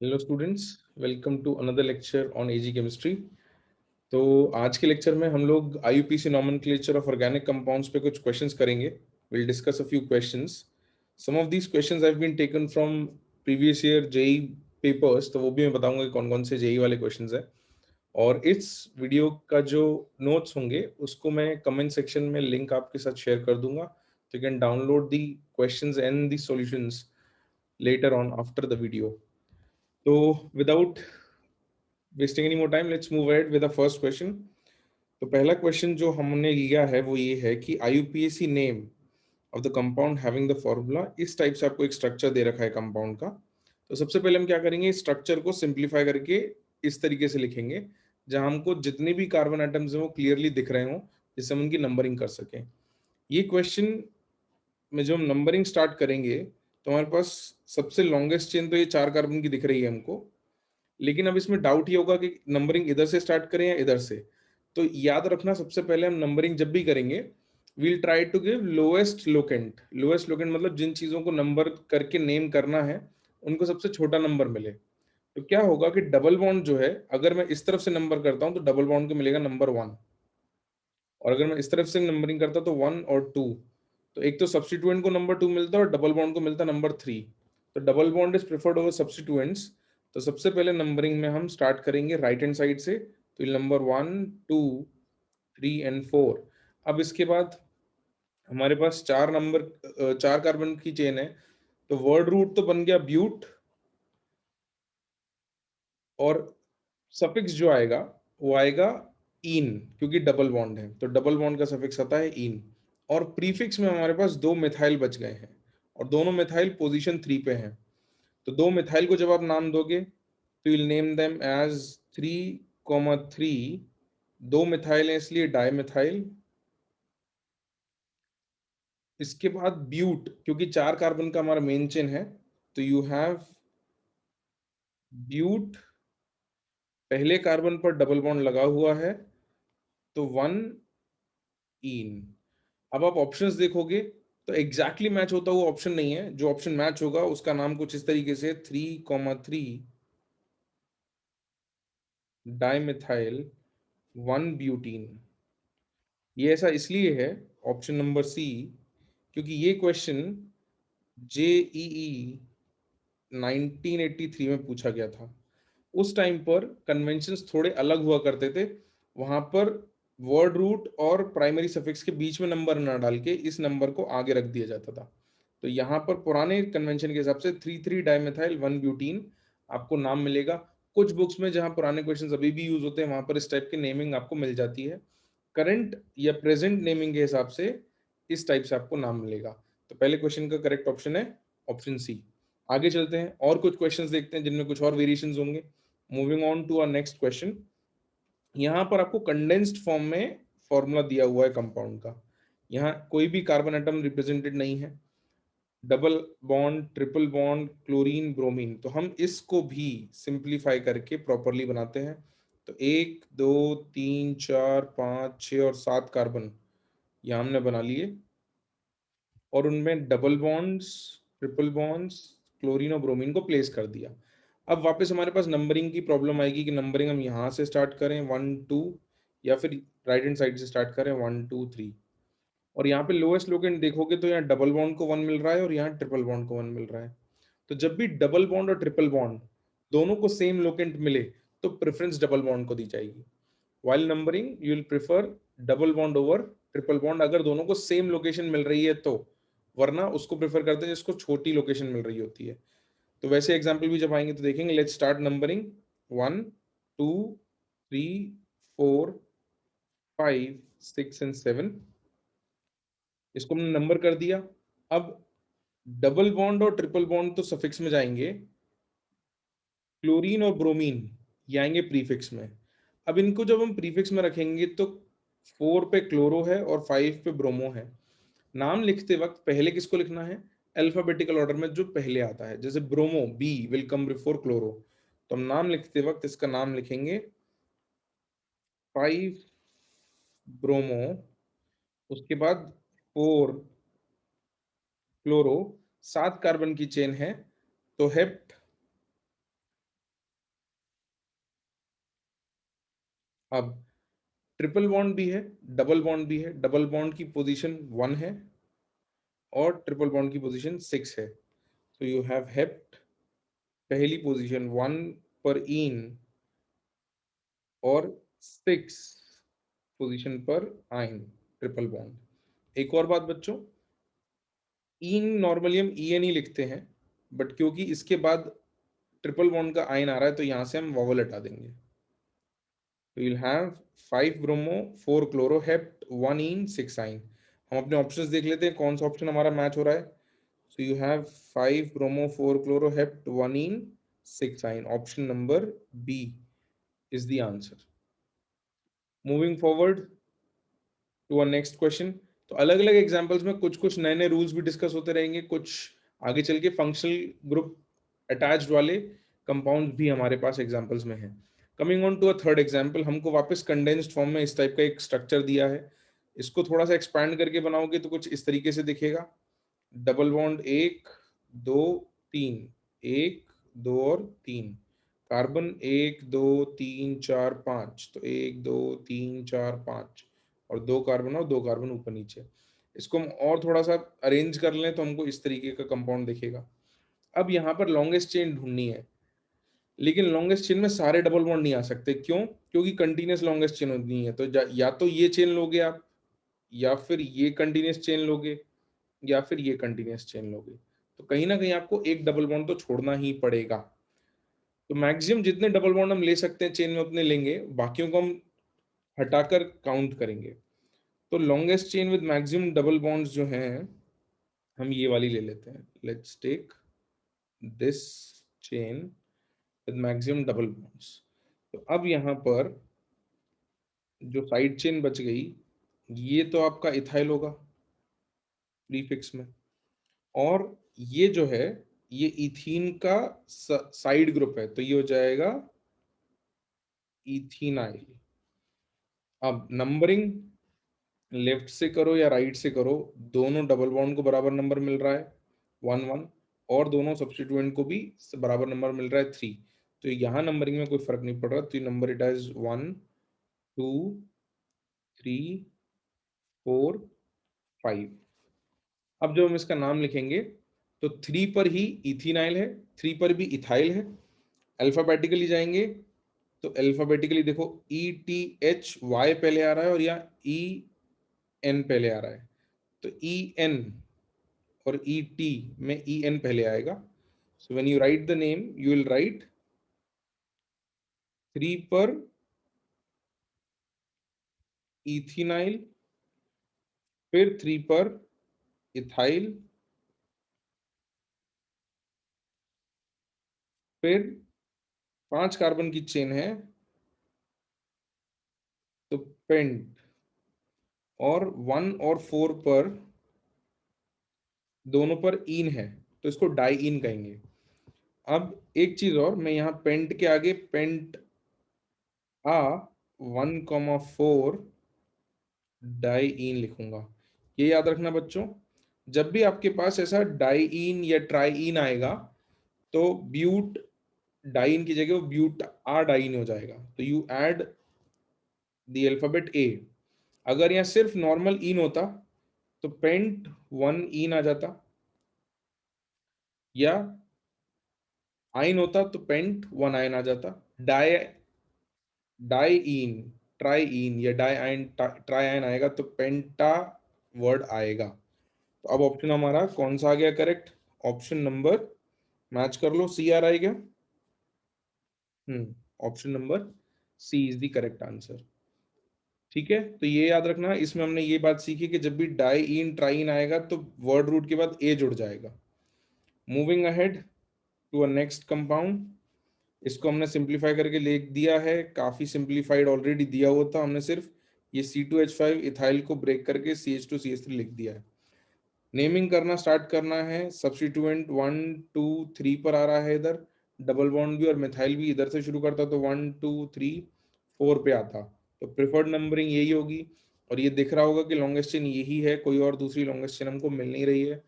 Hello students, welcome to another lecture on AG chemistry. तो आज के लेक्चर में हम लोग IUPAC nomenclature of organic compounds पे कुछ क्वेश्चंस करेंगे। Will discuss a few questions. Some of these questions have been taken from previous year JEE papers, तो वो भी मैं बताऊंगा कि कौन कौन से जेई वाले क्वेश्चंस है। और इस वीडियो का जो नोट्स होंगे उसको मैं कमेंट सेक्शन में लिंक आपके साथ शेयर कर दूंगा, तो you can download the questions and the solutions later on after the video. तो without wasting any more time, let's move ahead with the first question. तो पहला क्वेश्चन जो हमने लिया है वो ये है कि IUPAC name of the compound having the formula. इस टाइप से आपको एक स्ट्रक्चर दे रखा है कंपाउंड का। तो सबसे पहले हम क्या करेंगे, इस स्ट्रक्चर को सिंप्लीफाई करके इस तरीके से लिखेंगे जहां हमको जितने भी कार्बन आइटम्स हैं वो क्लियरली दिख रहे हों, जिससे हम उनकी नंबरिंग कर सकें। ये क्वेश्चन में जो हम नंबरिंग स्टार्ट करेंगे तो हमारे पास सबसे लॉन्गेस्ट चेन तो ये 4 कार्बन की दिख रही है हमको। लेकिन अब इसमें डाउट ये होगा कि नंबरिंग इधर से स्टार्ट करें या इधर से। तो याद रखना, सबसे पहले हम नंबरिंग जब भी करेंगे will try to give lowest locant. Lowest locant मतलब जिन चीजों को नंबर करके नेम करना है उनको सबसे छोटा नंबर मिले। तो क्या होगा कि डबल बॉन्ड जो है, अगर मैं इस तरफ से नंबर करता हूं तो डबल बॉन्ड को मिलेगा नंबर 1, और अगर मैं इस तरफ से नंबरिंग करता तो 1 और 2। तो एक तो सब्स्टिट्यूएंट को नंबर 2 मिलता है और डबल बॉन्ड को मिलता है नंबर 3। तो double bond is preferred over substituents. तो सबसे पहले नंबरिंग में हम स्टार्ट करेंगे राइट हैंड साइड से। तो नंबर 1, 2, 3 एंड 4। अब इसके बाद हमारे पास 4 कार्बन की चेन है। तो वर्ड रूट तो बन गया ब्यूट, और सफिक्स जो आएगा वो आएगा इन, क्योंकि डबल बॉन्ड है तो डबल बॉन्ड का सफिक्स आता है इन। और प्रीफिक्स में हमारे पास 2 मिथाइल बच गए हैं, और दोनों मिथाइल पोजीशन 3 पे हैं। तो 2 मिथाइल को जब आप नाम दोगे तो will name them as 3,3। 2 methyl है इसलिए डाई मिथाइल। इसके बाद ब्यूट, क्योंकि 4 कार्बन का हमारा मेन चेन है, तो यू हैव ब्यूट। पहले कार्बन पर डबल बॉन्ड लगा हुआ है तो 1 इन। अब आप ऑप्शंस देखोगे तो एग्जैक्टली मैच होता हुआ ऑप्शन नहीं है। जो ऑप्शन मैच होगा उसका नाम कुछ इस तरीके से 3,3 डाइमिथाइल 1 ब्यूटीन। ये ऐसा इसलिए है, ऑप्शन नंबर सी, क्योंकि ये क्वेश्चन जेईई 1983 में पूछा गया था। उस टाइम पर कन्वेंशंस थोड़े अलग हुआ करते थे। वहां पर वर्ड रूट और प्राइमरी सफिक्स के बीच में नंबर ना डाल के इस नंबर को आगे रख दिया जाता था। तो यहाँ पर पुराने कन्वेंशन के हिसाब से 3,3 डाइमेथाइल 1 ब्यूटीन आपको नाम मिलेगा। कुछ बुक्स में जहाँ पुराने क्वेश्चन अभी भी यूज होते हैं वहां पर इस टाइप की नेमिंग आपको मिल जाती है। करंट या प्रेजेंट नेमिंग के हिसाब से इस टाइप से आपको नाम मिलेगा। तो पहले क्वेश्चन का करेक्ट ऑप्शन है ऑप्शन सी। आगे चलते हैं और कुछ क्वेश्चंस देखते हैं जिनमें कुछ और वेरिएशंस होंगे। Moving on to our next question. यहाँ पर आपको कंडेंस्ड फॉर्म में फॉर्मूला दिया हुआ है कंपाउंड का। यहाँ कोई भी कार्बन एटम रिप्रेजेंटेड नहीं है। Double bond, triple bond, chlorine, bromine. तो हम इसको भी सिंप्लीफाई करके प्रॉपरली बनाते हैं। तो 1, 2, 3, 4, 5, 6 और 7 कार्बन यहाँ हमने बना लिए, और उनमें double bonds, triple bonds, chlorine और ब्रोमीन को प्लेस कर दिया। अब वापस हमारे पास नंबरिंग की प्रॉब्लम आएगी कि नंबरिंग हम यहाँ से स्टार्ट करें 1 2, या फिर राइट हैंड साइड से स्टार्ट करें 1 2 3। और यहाँ पे लोएस्ट लोकेंट देखोगे तो यहाँ डबल बॉन्ड को 1 मिल रहा है और यहाँ ट्रिपल बॉन्ड को 1 मिल रहा है। तो जब भी डबल बॉन्ड और ट्रिपल बॉन्ड दोनों को सेम लोकेंट मिले तो प्रेफरेंस डबल बॉन्ड को दी जाएगी। While numbering you will prefer double bond over triple bond अगर दोनों को सेम लोकेशन मिल रही है तो। वरना उसको प्रेफर करते हैं जिसको छोटी लोकेशन मिल रही होती है। तो वैसे एग्जाम्पल भी जब आएंगे तो देखेंगे। Let's start numbering 1 2 3 4 5 6 and 7। इसको हमने नंबर कर दिया। अब डबल बॉन्ड और ट्रिपल बॉन्ड तो सफिक्स में जाएंगे, क्लोरीन और ब्रोमीन ये आएंगे प्रीफिक्स में। अब इनको जब हम प्रीफिक्स में रखेंगे तो 4 पे क्लोरो है और 5 पे ब्रोमो है। नाम लिखते वक्त पहले किसको लिखना है? अल्फाबेटिकल ऑर्डर में जो पहले आता है, जैसे bromo B will come before chloro. तो हम नाम लिखते वक्त इसका नाम लिखेंगे 5 ब्रोमो, उसके बाद 4 क्लोरो। 7 कार्बन की चेन है तो हेप्ट अब ट्रिपल बॉन्ड भी है, डबल बॉन्ड भी है। डबल बॉन्ड की पोजीशन 1 है और ट्रिपल बॉन्ड की पोजीशन 6 है। तो यू हैव हेप्ट पहली पोजीशन 1 पर इन और 6 पोजीशन पर आइन, ट्रिपल बॉन्ड। एक और बात बच्चों, इन नॉर्मली हम ई एन ही लिखते हैं, बट क्योंकि इसके बाद ट्रिपल बॉन्ड का आइन आ रहा है तो यहां से हम वॉवल हटा देंगे। तो you'll have 5 bromo 4 chloro hept 1 ene 6 आइन। हम अपने ऑप्शंस देख लेते हैं कौन सा ऑप्शन हमारा मैच हो रहा है। So you have 5 bromo 4 chloro hept 1 ene 6 yne. Option number B is the answer. Moving forward to a next question. तो अलग अलग एग्जांपल्स में कुछ कुछ नए नए रूल्स भी डिस्कस होते रहेंगे, कुछ आगे चल के फंक्शनल ग्रुप अटैच्ड वाले कंपाउंड्स भी हमारे पास एग्जांपल्स में हैं। Coming on to a third example, हमको वापस कंडेंस्ड फॉर्म में इस टाइप का एक स्ट्रक्चर दिया है। इसको थोड़ा सा एक्सपैंड करके बनाओगे तो कुछ इस तरीके से दिखेगा। डबल बॉन्ड 1 2 3, 1 2 और 3। कार्बन 1 2 3 4 5, तो 1 2 3 4 5 और 2 कार्बन और 2 कार्बन ऊपर नीचे। इसको हम और थोड़ा सा अरेंज कर लें तो हमको इस तरीके का कंपाउंड दिखेगा। अब यहाँ पर लॉन्गेस्ट चेन ढूंढनी है, लेकिन लॉन्गेस्ट चेन में सारे डबल बॉन्ड नहीं आ सकते। क्यों? क्योंकि कंटिन्यूस लॉन्गेस्ट चेन होनी है। तो या तो ये चेन लोगे आप, या फिर ये कंटिन्यूस चेन लोगे, या फिर ये कंटिन्यूस चेन लोगे। तो कहीं ना कहीं आपको एक डबल बॉन्ड तो छोड़ना ही पड़ेगा। तो मैक्सिमम जितने डबल बॉन्ड हम ले सकते हैं चेन में उतने लेंगे, बाकियों को हम हटाकर काउंट करेंगे। तो longest chain with maximum double bonds जो हैं, हम ये वाली ले लेते हैं। Let's take this chain with maximum double bonds. तो अब यहाँ पर जो साइड चेन बच गई, ये तो आपका इथाइल होगा प्रीफिक्स में, और ये जो है ये इथीन का साइड ग्रुप है, तो ये हो जाएगा इथीनाइल। अब नंबरिंग लेफ्ट से करो या राइट से करो, दोनों डबल बॉन्ड को बराबर नंबर मिल रहा है 1 1, और दोनों सब्स्टिट्यूएंट को भी बराबर नंबर मिल रहा है 3। तो यहाँ नंबरिंग में कोई फर्क नहीं पड़ रहा, तो ये नंबर इट एज 1 2 3 4 5। अब जब हम इसका नाम लिखेंगे तो 3 पर ही इथीनाइल है, 3 पर भी इथाइल है। अल्फाबेटिकली जाएंगे तो अल्फाबेटिकली देखो, ई टी एच वाई पहले आ रहा है और यहाँ ई एन पहले आ रहा है। तो ई एन और ई टी में ई एन पहले आएगा। So when you right the name you will write 3 पर इथिनाइल, फिर 3 पर इथाइल, फिर 5 कार्बन की चेन है तो पेंट, और 1 और 4 पर दोनों पर इन है तो इसको डाई इन कहेंगे। अब एक चीज और, मैं यहाँ पेंट के आगे पेंट आ 1,4 डाईइन लिखूंगा। ये याद रखना बच्चों, जब भी आपके पास ऐसा डाईइन या ट्राईइन आएगा तो ब्यूट डाइन की जगह वो ब्यूट आ डाइन हो जाएगा। तो यू ऐड द अल्फाबेट ए। अगर यहाँ सिर्फ नॉर्मल इन होता तो पेंट 1 इन आ जाता, या आइन होता तो पेंट 1 आइन आ जाता। डाई डाईइन ट्राईइन या डाई आइन ट्राई आइन आएगा तो पेंटा वर्ड आएगा। तो अब ऑप्शन हमारा कौन सा आ गया करेक्ट? ऑप्शन नंबर, मैच कर लो, सी आ रहा है क्या? Option number C is the correct answer. ठीक है, तो ये याद रखना, इसमें हमने ये बात सीखी कि जब भी डाई इन ट्राइन आएगा तो वर्ड रूट के बाद ए जुड़ जाएगा। Moving ahead to a next compound. इसको हमने सिंप्लीफाई करके लिख दिया है, काफी सिंप्लीफाइड ऑलरेडी दिया हुआ था, हमने सिर्फ ये C2H5 इथाइल को ब्रेक करके CH2CH3 लिख दिया है। नेमिंग करना स्टार्ट करना है। सब्स्टिट्यूएंट 1 2 3 पर आ रहा है इधर, डबल बॉन्ड भी और मिथाइल भी इधर से शुरू करता तो 1 2 3 4 पे आता, तो प्रिफर्ड नंबरिंग यही होगी। और ये दिख रहा होगा कि लॉन्गेस्ट चेन यही है, कोई और दूसरी लॉन्गेस्ट चेन हमको मिल नहीं रही है।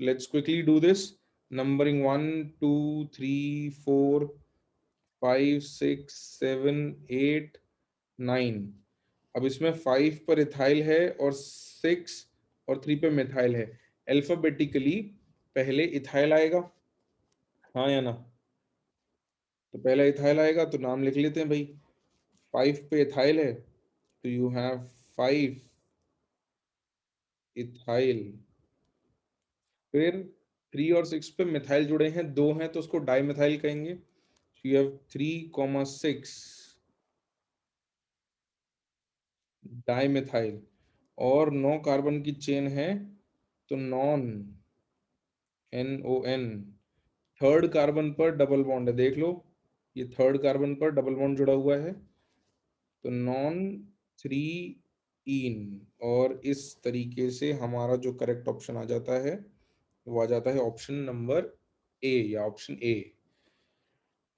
Let's quickly do this. Numbering 1 2 3 4 5 6 7 8 9। अब इसमें 5 पर इथाइल है और 6 और 3 पे मिथाइल है। अल्फाबेटिकली पहले इथाइल आएगा, हाँ या ना? तो पहला इथाइल आएगा तो नाम लिख लेते हैं भाई। 5 पे इथाइल है तो यू हैव 5 इथाइल। फिर 3 और 6 पे मिथाइल जुड़े हैं, 2 हैं तो उसको डाई मिथाइल कहेंगे। You have 3,6 di methyl. और 9 कार्बन की चेन है तो नॉन, NON। थर्ड कार्बन पर डबल बॉन्ड है, देख लो ये थर्ड कार्बन पर डबल बॉन्ड जुड़ा हुआ है तो नॉन 3 इन। और इस तरीके से हमारा जो करेक्ट ऑप्शन आ जाता है वो आ जाता है ऑप्शन नंबर ए या ऑप्शन ए।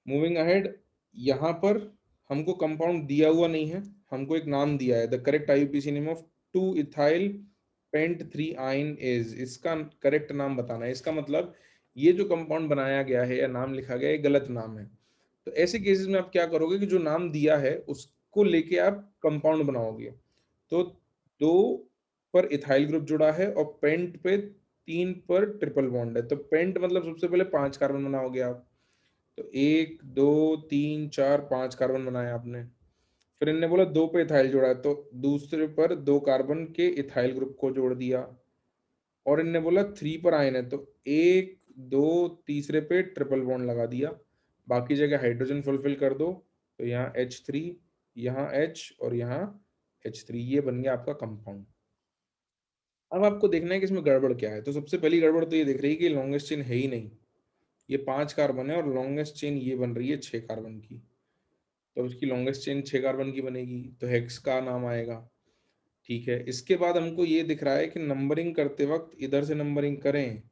मूविंग अहेड, यहाँ पर हमको कंपाउंड दिया हुआ नहीं है, हमको एक नाम दिया है। The correct IUPAC name of 2 ethyl pent 3 yne is. इसका करेक्ट नाम बताना है। इसका मतलब ये जो कंपाउंड बनाया गया है या नाम लिखा गया है गलत नाम है। तो ऐसे केसेस में आप क्या करोगे कि जो नाम दिया है उसको लेके आप कंपाउंड बनाओगे। तो 2 पर इथाइल ग्रुप जुड़ा है और पेंट पे 3 पर ट्रिपल बॉन्ड है, तो पेंट मतलब सबसे पहले 5 कार्बन बनाओगे आप। तो 1 2 3 4 5 कार्बन बनाए आपने। फिर इनने बोला 2 पे इथाइल जोड़ा है तो दूसरे पर 2 कार्बन के इथाइल ग्रुप को जोड़ दिया। और इनने बोला 3 पर आयन है तो 1 2 तीसरे पे ट्रिपल बॉन्ड लगा दिया। बाकी जगह हाइड्रोजन फुलफिल कर दो तो यहाँ H3, यहाँ H और यहाँ H3, ये बन गया आपका कंपाउंड। अब आपको देखना है कि इसमें गड़बड़ क्या है। तो सबसे पहली गड़बड़ तो ये दिख रही है कि लॉन्गेस्ट चेन है ही नहीं। ये 5 कार्बन है और लॉन्गेस्ट चेन ये बन रही है 6 कार्बन की। तो उसकी लॉन्गेस्ट चेन 6 कार्बन की बनेगी तो हेक्स का नाम आएगा। ठीक है, इसके बाद हमको ये दिख रहा है कि नंबरिंग करते वक्त इधर से नंबरिंग करें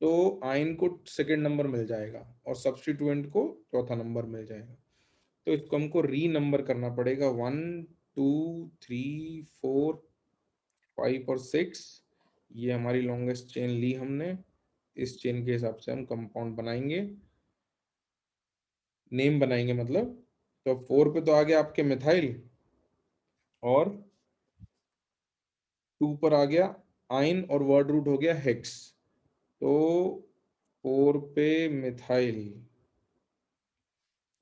तो आयन को सेकंड नंबर मिल जाएगा और सब्स्टिट्यूएंट को चौथा नंबर मिल जाएगा। तो इसको हमको री नंबर करना पड़ेगा। 1 2 3 4 5 और 6। ये हमारी लॉन्गेस्ट चेन ली हमने। इस चेन के हिसाब से हम कंपाउंड बनाएंगे, नेम बनाएंगे मतलब। तो 4 पे तो आ गया आपके मिथाइल और 2 पर आ गया आइन और वर्ड रूट हो गया हेक्स। तो 4 पे मिथाइल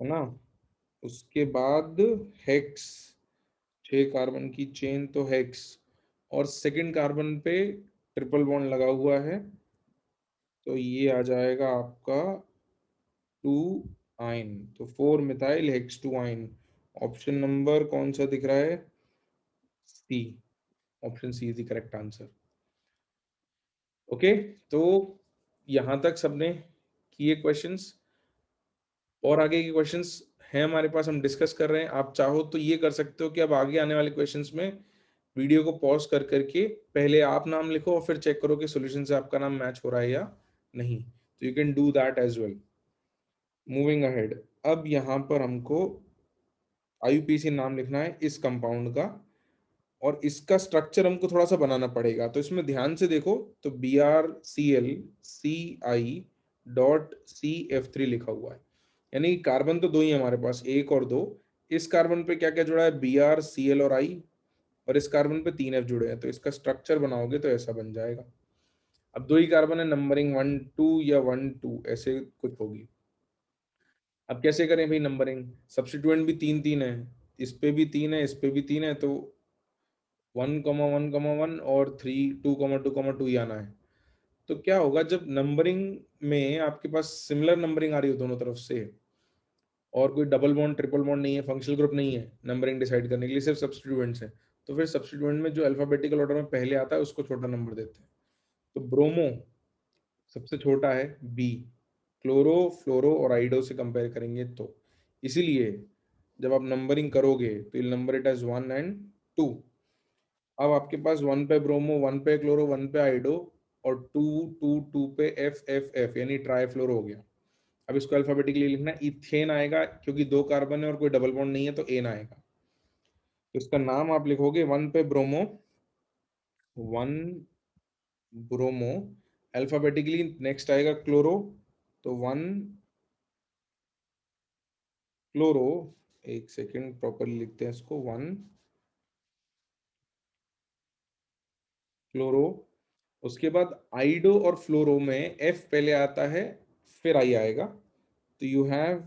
है ना, उसके बाद हेक्स, 6 कार्बन की चेन तो हेक्स। और सेकंड कार्बन पे ट्रिपल बॉन्ड लगा हुआ है तो ये आ जाएगा आपका 2 आइन। तो 4 मिथाइल हेक्स 2 आइन। ऑप्शन नंबर कौन सा दिख रहा है? C. Option C is the correct answer. Okay, तो यहां तक सबने किए क्वेश्चंस। और आगे के क्वेश्चंस हैं हमारे पास, हम डिस्कस कर रहे हैं। आप चाहो तो ये कर सकते हो कि अब आगे आने वाले क्वेश्चंस में वीडियो को पॉज कर करके पहले आप नाम लिखो और फिर चेक करो कि सॉल्यूशन से आपका नाम मैच हो रहा है या नहीं। तो you can do that as well. Moving ahead, अब यहाँ पर हमको आईयूपीसी नाम लिखना है इस कंपाउंड का और इसका स्ट्रक्चर हमको थोड़ा सा बनाना पड़ेगा। तो इसमें ध्यान से देखो तो BrClCl.CF3 लिखा हुआ है, यानी कार्बन तो दो ही है हमारे पास, एक और दो। इस कार्बन पे क्या क्या जुड़ा है? Br, Cl और I। और इस कार्बन पे 3 F जुड़े हैं तो इसका स्ट्रक्चर बनाओगे तो ऐसा बन जाएगा। अब दो ही कार्बन है, नंबरिंग 1 2 या 1 2 ऐसे कुछ होगी। अब कैसे करें भाई नंबरिंग? सब्स्टिट्यूएंट भी 3 3 है, इस पे भी 3 है, इस पे भी 3 है, तो 1,1,1 और 3 2,2,2 ही आना है। तो क्या होगा जब नंबरिंग में आपके पास सिमिलर नंबरिंग आ रही हो दोनों तरफ से और कोई डबल बॉन्ड ट्रिपल बॉन्ड नहीं है, फंक्शनल ग्रुप नहीं है नंबरिंग डिसाइड करने के लिए, सिर्फ सब्स्टिट्यूएंट्स है, तो फिर सब्स्टिट्यूएंट में जो अल्फाबेटिकल ऑर्डर में पहले आता है उसको छोटा नंबर देते हैं। तो ब्रोमो सबसे छोटा है बी, क्लोरो फ्लोरो और आइडो से कंपेयर करेंगे तो इसीलिए जब आप नंबरिंग करोगे तो you number it as 1 and 2। अब आपके पास 1 पे ब्रोमो, 1 पे क्लोरो, 1 पे आइडो और 2 2 2 पे एफ एफ एफ यानी ट्राईफ्लोरो हो गया। अब इसको अल्फाबेटिकली लिखना है, इथेन आएगा क्योंकि 2 कार्बन है और कोई डबल बॉन्ड नहीं है तो एन आएगा। तो इसका नाम आप लिखोगे 1 पे ब्रोमो, 1 ब्रोमो। अल्फाबेटिकली नेक्स्ट आएगा क्लोरो, तो 1 क्लोरो एक सेकेंड, प्रॉपरली लिखते हैं इसको। 1 फ्लोरो, उसके बाद आइडो और फ्लोरो में एफ पहले आता है फिर आई आएगा। तो यू हैव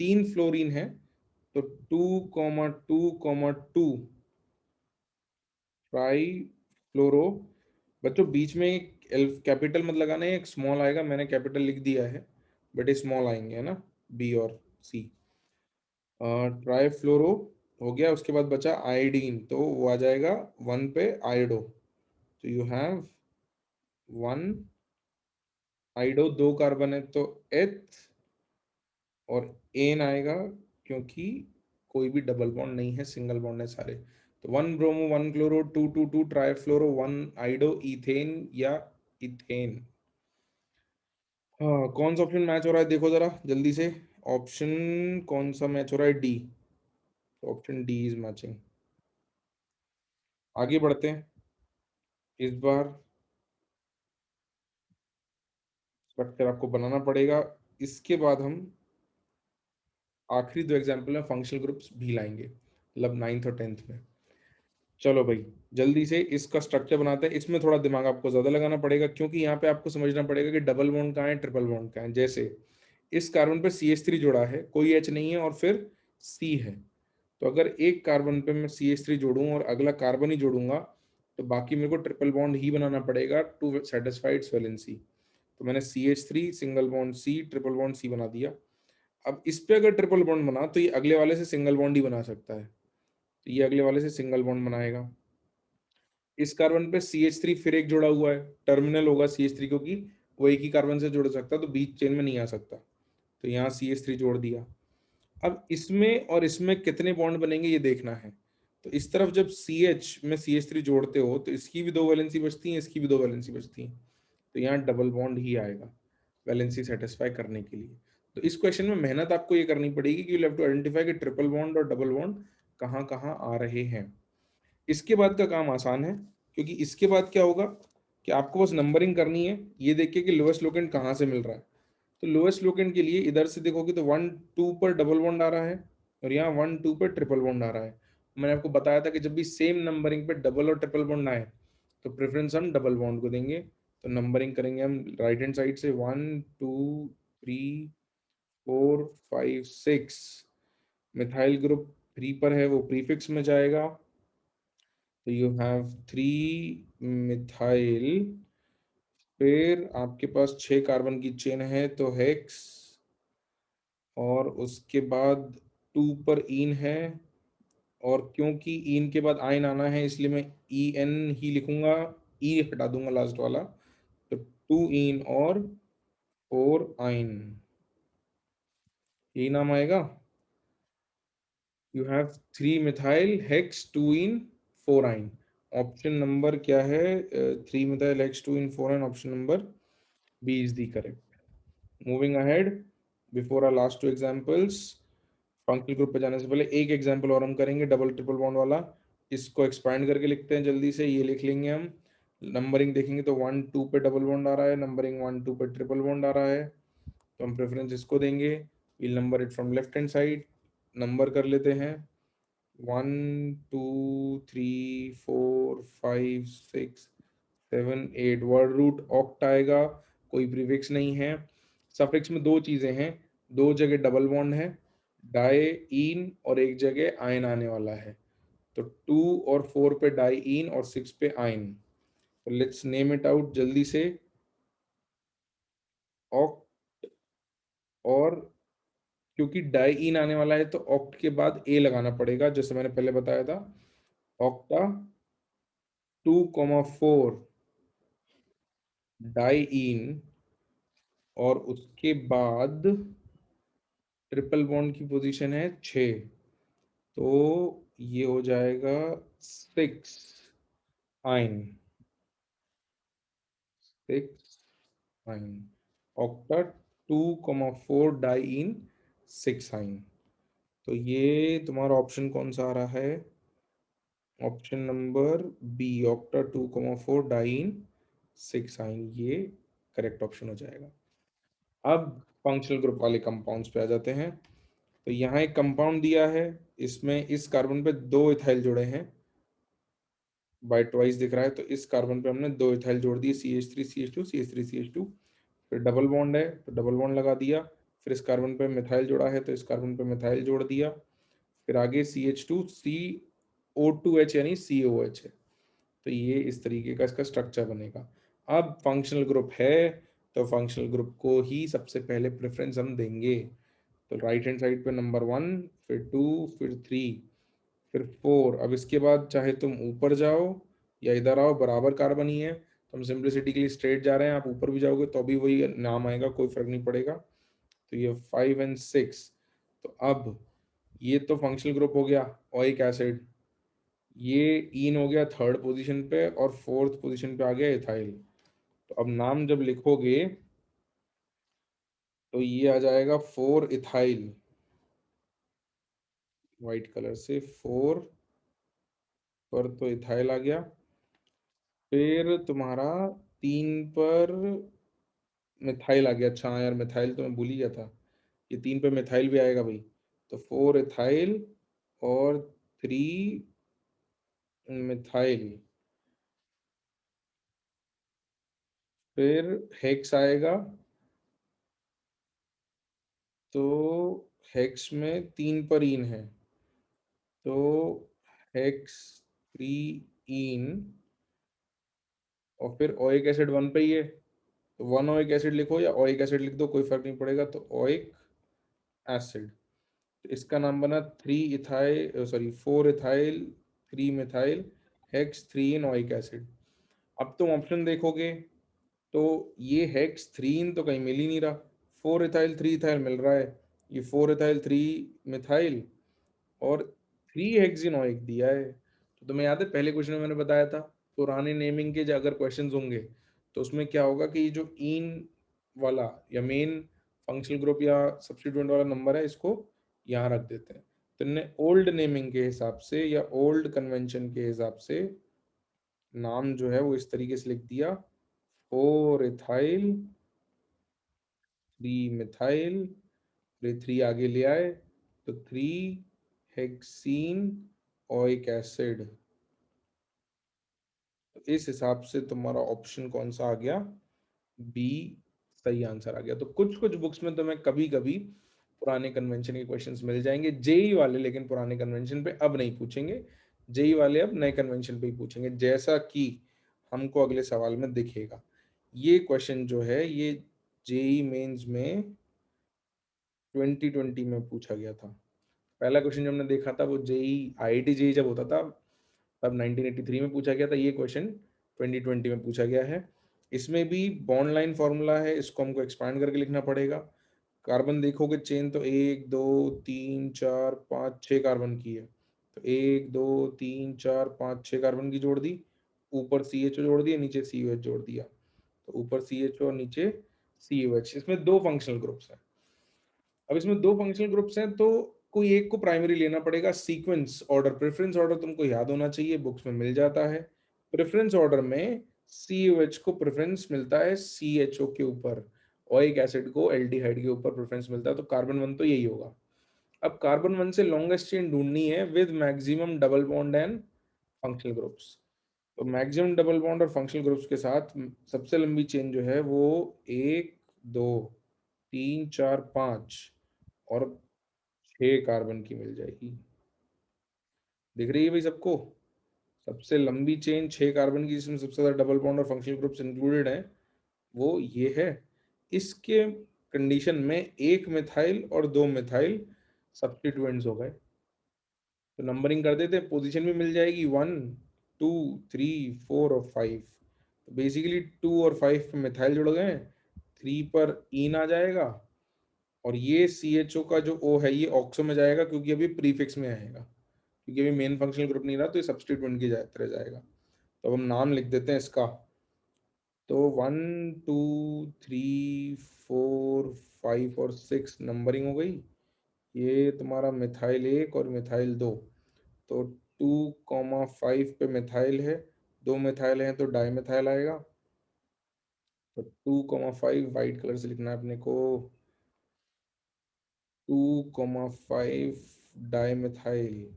3 फ्लोरीन है, तो 2,2,2 ट्राई फ्लोरो। बच्चों बीच में एक कैपिटल मत लगाना है, एक स्मॉल आएगा, मैंने कैपिटल लिख दिया है बट ये स्मॉल आएंगे, है ना, बी और सी। ट्राई फ्लोरो हो गया, उसके बाद बचा आयोडीन, तो वो आ जाएगा 1 पे आयोडो। तो यू हैव 1 आइडो, 2 कार्बन है तो एथ, और एन आएगा क्योंकि कोई भी डबल बॉन्ड नहीं है, सिंगल बॉन्ड है सारे। तो 1 ब्रोमो 1 क्लोरो 2 2 2 ट्राईफ्लोरो 1 आइडो इथेन या इथेन। हाँ, कौन सा ऑप्शन मैच हो रहा है देखो जरा जल्दी से। ऑप्शन कौन सा मैच हो रहा है? D. Option D is matching. आगे बढ़ते हैं। इस बार स्ट्रक्चर आपको बनाना पड़ेगा, इसके बाद हम आखिरी 2 एग्जाम्पल में फंक्शनल ग्रुप्स भी लाएंगे, मतलब 9th और 10th में। चलो भाई, जल्दी से इसका स्ट्रक्चर बनाते हैं। इसमें थोड़ा दिमाग आपको ज्यादा लगाना पड़ेगा, क्योंकि यहाँ पे आपको समझना पड़ेगा कि डबल बॉन्ड कहाँ है, ट्रिपल बॉन्ड कहाँ है। जैसे इस कार्बन पे CH3 जोड़ा है, कोई H नहीं है और फिर C है, तो अगर एक कार्बन पे मैं CH3 जोड़ूं और अगला कार्बन ही जोड़ूंगा, तो बाकी मेरे को ट्रिपल बॉन्ड ही बनाना पड़ेगा टू सेटिस्फाई इट्स वैलेंसी। तो मैंने CH3 single bond C triple bond C बना दिया। अब इस पे अगर ट्रिपल बॉन्ड बना तो ये अगले वाले से सिंगल बॉन्ड ही बना सकता है, तो ये अगले वाले से सिंगल बॉन्ड बनाएगा। इस कार्बन पे CH3 फिर एक जुड़ा हुआ है, टर्मिनल होगा CH3, क्योंकि वो एक ही कार्बन से जुड़ सकता, तो बीच चेन में नहीं आ सकता, तो यहाँ CH3 जोड़ दिया। अब इसमें और इसमें कितने बॉन्ड बनेंगे ये देखना है। तो इस तरफ जब CH में CH3 जोड़ते हो तो इसकी भी 2 वैलेंसी बचती हैं, इसकी भी 2 वैलेंसी बचती हैं, तो यहाँ डबल बॉन्ड ही आएगा वैलेंसी सेटिस्फाई करने के लिए। तो इस क्वेश्चन में मेहनत आपको ये करनी पड़ेगी कि यू हैव टू आइडेंटिफाई कि ट्रिपल बॉन्ड और डबल बॉन्ड कहाँ कहाँ आ रहे हैं। इसके बाद का काम आसान है, क्योंकि इसके बाद क्या होगा कि आपको बस नंबरिंग करनी है, ये देखिए कि लोएस्ट लोकेंट कहाँ से मिल रहा है। तो लोएस्ट लोकेंट के लिए इधर से देखोगे तो 1 2 पर डबल बॉन्ड आ रहा है, और यहाँ 1 2 पर ट्रिपल बॉन्ड आ रहा है। मैंने आपको बताया था कि जब भी सेम नंबरिंग पे डबल और ट्रिपल बॉन्ड आए तो प्रेफरेंस हम डबल बॉन्ड को देंगे। तो नंबरिंग करेंगे हम राइट हैंड साइड से, 1 2 3 4 5 6। मिथाइल ग्रुप 3 पर है, वो प्रीफिक्स में जाएगा। तो यू हैव 3 मिथाइल, फिर आपके पास 6 कार्बन की चेन है तो हेक्स, और उसके बाद 2 पर इन है, और क्योंकि इन के बाद आयन आना है इसलिए मैं EN ही लिखूंगा, ई हटा दूंगा लास्ट वाला। तो 2 इन और 4 आइन, यही नाम आएगा। यू हैव 3 मिथाइल हेक्स 2 इन 4 आइन। ऑप्शन नंबर क्या है? 3 मिथाइल हेक्स 2 इन 4 आइन, option number B is the correct. Moving ahead, before our last 2 examples, functional group पे जाने से पहले एक एग्जांपल और हम करेंगे डबल ट्रिपल बॉन्ड वाला। इसको एक्सपांड करके लिखते हैं जल्दी से, ये लिख लेंगे हम। नंबरिंग देखेंगे तो 1 2 पे डबल बॉन्ड आ रहा है, नंबरिंग 1 2 पे ट्रिपल बॉन्ड आ रहा है, तो हम प्रेफरेंस इसको देंगे। Will number it from left hand side, number कर लेते हैं 1 2 3 4 5 6 7 8। वर्ड रूट ऑक्ट आएगा, कोई प्रीफिक्स नहीं है। सफिक्स में 2 चीजें हैं, 2 जगह डबल बॉन्ड है, डाई इन, और एक जगह आयन आने वाला है। तो 2 और 4 पे डाई इन और 6 पे आयन। तो लेट्स नेम इट आउट जल्दी से। ऑक्ट, और क्योंकि डाई इन आने वाला है तो ऑक्ट के बाद ए लगाना पड़ेगा, जैसे मैंने पहले बताया था। ऑक्टा 2,4 डाई इन, और उसके बाद ट्रिपल बॉन्ड की पोजीशन है 6, तो ये हो जाएगा 6 आइन, 6 आइन। ऑक्टा 2,4 डाई इन 6 आइन। तो ये तुम्हारा ऑप्शन कौन सा आ रहा है? Option number B, octa 2,4 di ene 6 yne, ये करेक्ट ऑप्शन हो जाएगा। अब फंक्शनल ग्रुप वाले कंपाउंड्स पे आ जाते हैं। तो यहाँ एक कंपाउंड दिया है, इसमें इस कार्बन पे 2 इथाइल जुड़े हैं, बाय ट्वाइस दिख रहा है, तो इस कार्बन पे हमने 2 इथाइल जोड़ दिए, CH3 CH2 CH3 CH2। फिर डबल बॉन्ड है तो डबल बॉन्ड लगा दिया, फिर इस कार्बन पे मिथाइल जोड़ा है तो इस कार्बन पे मिथाइल जोड़ दिया, फिर आगे CH2 CO2H यानी COH है। तो ये इस तरीके का इसका स्ट्रक्चर बनेगा। अब फंक्शनल ग्रुप है तो फंक्शनल ग्रुप को ही सबसे पहले प्रेफरेंस हम देंगे। तो राइट हैंड साइड पे नंबर 1, फिर 2, फिर 3, फिर 4। अब इसके बाद चाहे तुम ऊपर जाओ या इधर आओ, बराबर कार्बन ही है, तो हम सिंप्लिसिटी के लिए स्ट्रेट जा रहे हैं। आप ऊपर भी जाओगे तो भी वही नाम आएगा, कोई फर्क नहीं पड़ेगा। तो ये 5 एंड 6। तो अब ये तो फंक्शनल ग्रुप हो गया ओइक एसिड, ये इन हो गया थर्ड पोजीशन पे और फोर्थ पोजीशन पे आ गया इथाइल। तो अब नाम जब लिखोगे तो ये आ जाएगा 4 इथाइल, व्हाइट कलर से 4 पर तो इथाइल आ गया। फिर तुम्हारा 3 पर मिथाइल आ गया। अच्छा हाँ यार, मिथाइल तो मैं भूल ही गया था, ये 3 पे मिथाइल भी आएगा भाई। तो 4 इथाइल और 3 मिथाइल। फिर हेक्स आएगा, तो हेक्स में 3 पर इन है, तो हेक्स 3 इन। और फिर ओइक एसिड 1 पे ही है, तो 1 ओइक एसिड लिखो या ओइक एसिड लिख दो, कोई फर्क नहीं पड़ेगा। तो ओइक एसिड, तो इसका नाम बना 3 ethyl, sorry 4 ethyl 3 methyl hex 3 oic acid. अब तुम ऑप्शन देखोगे तो ये हेक्स 3 तो कहीं मिल ही नहीं रहा, 4 इथाइल 3 इथाइल मिल रहा है, ये 4 इथाइल 3 मिथाइल और 3 हेक्सिनोइक दिया है। तो तुम्हें याद है पहले क्वेश्चन में मैंने बताया था, पुराने नेमिंग के जो अगर क्वेश्चंस होंगे तो उसमें क्या होगा कि ये जो इन वाला या मेन फंक्शनल ग्रुप या सब्स्टिट्यूएंट वाला नंबर है, इसको यहाँ रख देते हैं। तो इन्होंने ओल्ड नेमिंग के हिसाब से या ओल्ड कन्वेंशन के हिसाब से नाम जो है वो इस तरीके से लिख दिया, 4 इथाइल 3 मिथाइल, फिर 3 आगे ले आए तो 3 हेक्सीन ओइक एसिड। तो इस हिसाब से तुम्हारा ऑप्शन कौन सा आ गया, बी सही आंसर आ गया। तो कुछ कुछ बुक्स में तुम्हें कभी कभी पुराने कन्वेंशन के क्वेश्चंस मिल जाएंगे, जेई वाले लेकिन पुराने कन्वेंशन पे अब नहीं पूछेंगे, जेई वाले अब नए कन्वेंशन पे ही पूछेंगे, जैसा कि हमको अगले सवाल में दिखेगा। ये क्वेश्चन जो है ये जेई मेंस में 2020 में पूछा गया था। पहला क्वेश्चन जो हमने देखा था वो जेई आईआईटी जेई जब होता था तब 1983 में पूछा गया था, ये क्वेश्चन 2020 में पूछा गया है। इसमें भी बॉन्ड लाइन फॉर्मूला है, इसको हमको एक्सपांड करके लिखना पड़ेगा। कार्बन देखोगे चेन तो 1 2 3 4 5 6 कार्बन की है, तो 1 2 3 4 5 6 कार्बन की जोड़ दी, ऊपर सी एच ओ जोड़ दिया, नीचे सी यू एच जोड़ दिया, तो ऊपर सी एच ओ और नीचे सी यू एच। इसमें दो फंक्शनल ग्रुप्स हैं। अब इसमें दो फंक्शनल ग्रुप्स हैं तो कोई एक को प्राइमरी लेना पड़ेगा। सीक्वेंस ऑर्डर, प्रेफरेंस ऑर्डर तुमको याद होना चाहिए, बुक्स में मिल जाता है। प्रेफरेंस ऑर्डर में COH को प्रेफरेंस मिलता है CHO के ऊपर, ओइक एसिड को एल्डिहाइड के ऊपर प्रेफरेंस मिलता है, तो कार्बन 1 तो यही होगा। अब कार्बन 1 से लॉन्गेस्ट चेन ढूंढनी है with maximum double bond and functional groups. तो मैक्सिमम डबल बॉन्ड और फंक्शनल ग्रुप्स के साथ सबसे लंबी चेन जो है वो 1 2 3 4 5 और 6 कार्बन की मिल जाएगी। दिख रही है भाई सबको, सबसे लंबी चेन 6 कार्बन की जिसमें सबसे ज्यादा डबल बॉन्ड और फंक्शनल ग्रुप्स इंक्लूडेड है, वो ये है। इसके कंडीशन में 1 मिथाइल और 2 मिथाइल सब्स्टिट्यूएंट्स हो गए। तो नंबरिंग कर देते, पोजीशन भी मिल जाएगी 1 2 3 4 और 5। तो बेसिकली 2 और 5 पे मिथाइल जुड़ गए, 3 पर इन आ जाएगा, और ये CHO का जो O है ये ऑक्सो में जाएगा क्योंकि अभी प्रीफिक्स में आएगा, क्योंकि अभी मेन फंक्शनल ग्रुप नहीं रहा तो ये सब्स्टिट्यूएंट की तरह जाएगा। तो अब हम नाम लिख देते हैं इसका। तो 1 2 3 4 5 और 6 नंबरिंग हो गई। ये तुम्हारा मिथाइल 1 और मिथाइल 2। तो 2 5 पे मिथाइल है, 2 मिथाइल हैं तो डाई मिथाइल आएगा। तो 2 5 वाइट कलर से लिखना है अपने को। 2,5 डाइमेथाइल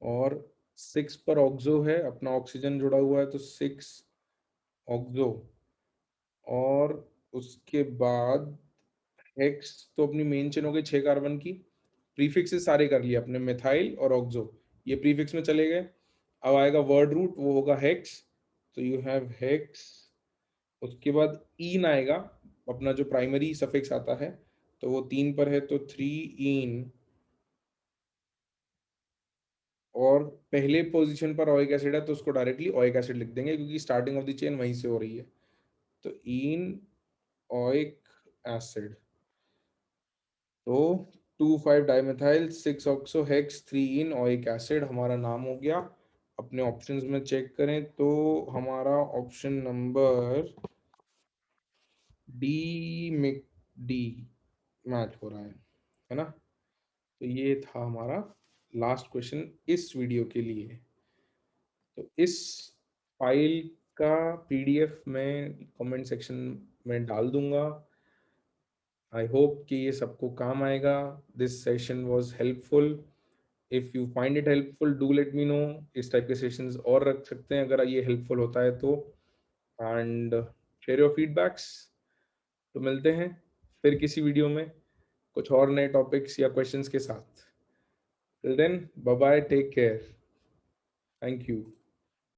और 6 पर ऑक्सो है, अपना ऑक्सीजन जुड़ा हुआ है तो 6 ऑक्सो। और उसके बाद हेक्स तो अपनी मेन चेन हो गई 6 कार्बन की। प्रीफिक्सेस सारे कर लिए अपने, मिथाइल और ऑक्सो ये प्रीफिक्स में चले गए। अब आएगा वर्ड रूट, वो होगा हेक्स, तो यू हैव हेक्स। उसके बाद ईन आएगा, अपना जो प्राइमरी सफिक्स आता है, तो वो 3 पर है तो 3 ईन। और पहले पोजीशन पर ओइक एसिड है तो उसको डायरेक्टली ओइक एसिड लिख देंगे क्योंकि स्टार्टिंग ऑफ द चेन वहीं से हो रही है। तो इन ओइक एसिड, तो 2,5 डाइमेथाइल 6 ऑक्सो हेक्स 3 इन ओइक एसिड हमारा नाम हो गया। अपने ऑप्शंस में चेक करें तो हमारा ऑप्शन नंबर डी में डी मैच हो रहा है ना। तो ये था हमारा लास्ट क्वेश्चन इस वीडियो के लिए। तो इस फाइल का पीडीएफ मैं कमेंट सेक्शन में डाल दूंगा। आई होप कि ये सबको काम आएगा। This session was helpful. If you find it helpful do let me know. इस टाइप के सेशंस और रख सकते हैं अगर ये हेल्पफुल होता है तो। And share your feedbacks. तो मिलते हैं फिर किसी वीडियो में कुछ और नए टॉपिक्स या क्वेश्चंस के साथ। Till then bye bye, take care, thank you.